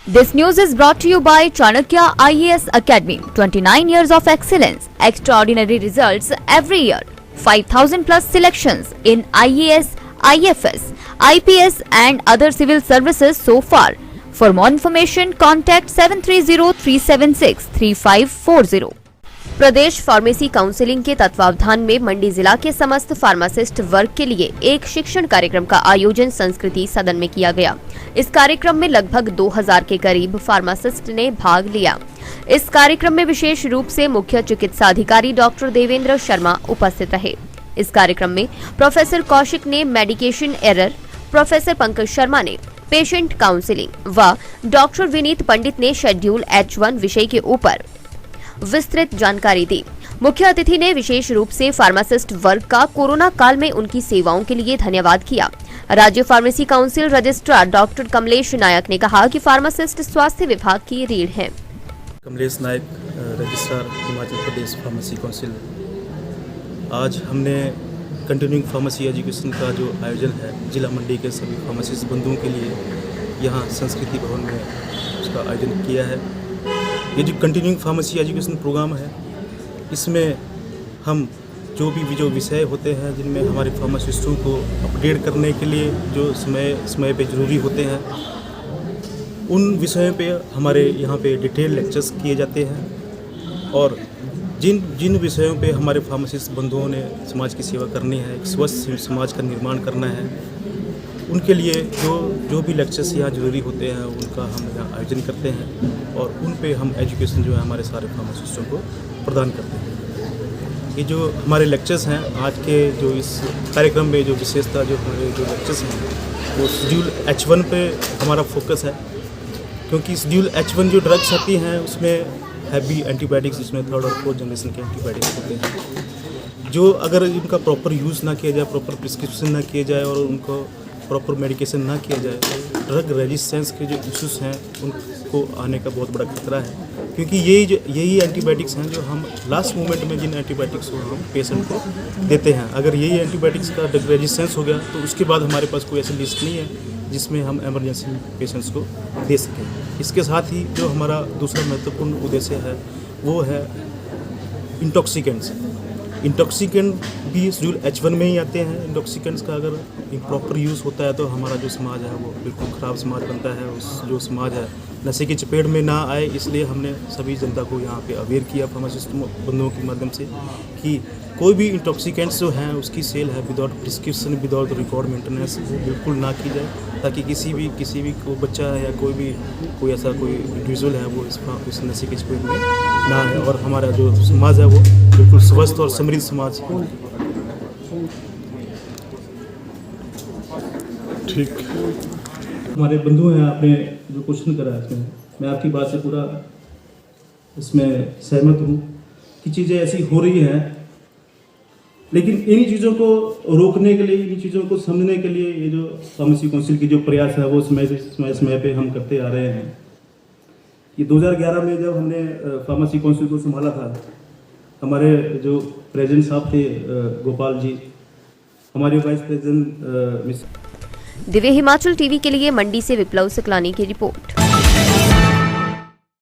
This news is brought to you by Chanakya IAS Academy. 29 years of excellence, extraordinary results every year. 5,000 plus selections in IAS, IFS, IPS and other civil services so far. For more information, contact 7303763540. Pradesh pharmacy counselling के तत्वावधान में मंडी जिला के समस्त pharmacist वर्ग के लिए एक शिक्षण कार्यक्रम का आयोजन संस्कृति सदन में किया गया। इस कार्यक्रम में लगभग 2000 के करीब फार्मासिस्ट ने भाग लिया। इस कार्यक्रम में विशेष रूप से मुख्य चिकित्सा अधिकारी डॉक्टर देवेंद्र शर्मा उपस्थित रहे। इस कार्यक्रम में प्रोफेसर कौशिक ने medication error, professor Pankaj Sharma ने पेशेंट काउंसिलिंग व डॉक्टर विनीत पंडित ने शेड्यूल H1 विषय के ऊपर विस्तृत जानकारी दी। मुख्य अतिथि ने विशेष रूप से फार्मासिस्ट वर्ग का कोरोना काल में उनकी सेवाओं के लिए धन्यवाद किया। राज्य pharmacy council registrar doctor Kamlesh Nayak ने कहा कि फार्मासिस्ट स्वास्थ्य विभाग की रीढ़ हैं। Kamlesh Nayak, registrar Himachal Pradesh pharmacy council. आज हमने कंटिन्यूइंग फार्मेसी एजुकेशन का जो आयोजन है जिला मंडी के सभी फार्मासिस्ट बंधुओं के लिए यहाँ संस्कृति भवन में उसका आयोजन किया है। ये जो कंटिन्यूइंग फार्मेसी एजुकेशन प्रोग्राम है, इसमें हम जो विषय होते हैं जिनमें हमारे फार्मासिस्टों को अपडेट करने के लिए जो समय पे ज़रूरी होते हैं, उन विषयों पे हमारे यहाँ पे डिटेल लेक्चर्स किए जाते हैं। और जिन विषयों पे हमारे फार्मासिस्ट बंधुओं ने समाज की सेवा करनी है, एक स्वस्थ समाज का निर्माण करना है, उनके लिए जो भी लेक्चर्स यहाँ ज़रूरी होते हैं उनका हम यहाँ आयोजन करते हैं और उन पे हम एजुकेशन जो है हमारे सारे फार्मासिस्टों को प्रदान करते हैं। ये जो हमारे लेक्चर्स हैं आज के जो इस कार्यक्रम में जो विशेषता जो हमारे जो लेक्चर्स हैं वो शेड्यूल H1 पे हमारा फोकस है, क्योंकि शेड्यूल H1 जो ड्रग्स आती हैं उसमें हैवी एंटीबायोटिक्स, जिसमें 3rd और 4th जनरेशन के एंटीबायोटिक्स होते हैं, जो अगर इनका प्रॉपर यूज़ ना किया जाए, प्रॉपर प्रिस्क्रिप्शन ना किया जाए और उनको प्रॉपर मेडिकेशन ना किया जाए, ड्रग रेजिस्टेंस के जो इश्यूज़ हैं उनको आने का बहुत बड़ा खतरा है। क्योंकि यही एंटीबायोटिक्स हैं जो हम लास्ट मोमेंट में जिन एंटीबायोटिक्स को हम पेशेंट को देते हैं, अगर यही एंटीबायोटिक्स का ड्रग रेजिस्टेंस हो गया तो उसके बाद हमारे पास कोई ऐसी लिस्ट नहीं है जिसमें हम एमरजेंसी पेशेंट्स को दे सकें। इसके साथ ही जो हमारा दूसरा महत्वपूर्ण उद्देश्य है वो है इंटॉक्सिकेंट्स। इंटॉक्सिकेंट भी शेड्यूल H1 में ही आते हैं। इंटॉक्सिकेंट्स का अगर प्रॉपर यूज़ होता है तो हमारा जो समाज है वो बिल्कुल ख़राब समाज बनता है। उस जो समाज है नशे की चपेट में ना आए, इसलिए हमने सभी जनता को यहाँ पे अवेयर किया फार्मासिस्ट बंधुओं के माध्यम से कि कोई भी इंटॉक्सिकेंट्स जो हैं उसकी सेल है without prescription, without record maintenance वो बिल्कुल ना की जाए, ताकि किसी भी कोई बच्चा है या कोई ऐसा कोई इंडिविजुअल है वो इस नशे की चपेट में ना आए और हमारा जो समाज है वो बिल्कुल स्वस्थ और समृद्ध समाज। ठीक, हमारे बंधु हैं, आपने जो क्वेश्चन करा है इसमें मैं आपकी बात से पूरा इसमें सहमत हूँ कि चीज़ें ऐसी हो रही हैं, लेकिन इन चीज़ों को रोकने के लिए, इन चीज़ों को समझने के लिए ये जो फार्मेसी काउंसिल की जो प्रयास है वो समय पे हम करते आ रहे हैं। ये 2011 में जब हमने फार्मेसी काउंसिल को संभाला था, हमारे जो प्रेसिडेंट साहब थे गोपाल जी, हमारे vice president miss. Divya Himachal TV के लिए मंडी से विप्लव सिकलानी की रिपोर्ट।